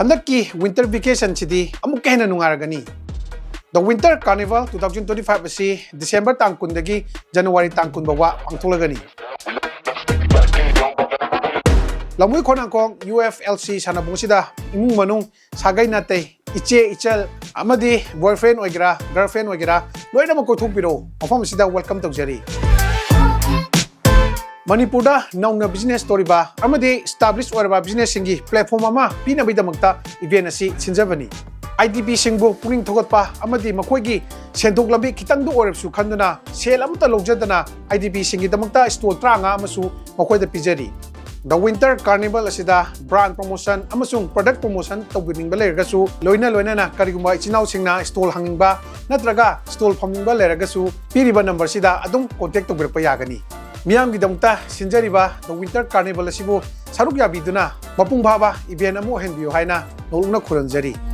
Handaki winter vacation chidi amuk kehna nungaragani. The Winter Carnival 2025 asi December tang kundagi January tang kun bawa pangtulagani. Lamboikhongnangkhong UFLC Sanapung sida imung manung sagay natay iche ichal amadi boyfriend oigira girlfriend oigira loina mo kothupiro mafam sida welcome tawjari. Manipurda nauna business story ba amadi established orba business singi platform ama pina bidamakta event asi sinjabani. IDP singbu puning thogatpa amadi makhoi senthok lambi khitang du orepsu khanduna sel amta lojadana IDP singi damakta store tranga amasu makhoi da pijari. The Winter Carnival asida brand promotion amasung product promotion tawginingba leragasu loina na karigumba ichinau singna stall hangingba natraga stall famingba leragasu piriba number sida adum contact tawbirpa yagani. Miyam gidamta sinjariba The Winter Carnival asibu saruk yabiduna mapung bhaba event amu henbiyo haina nolungna khuranjari.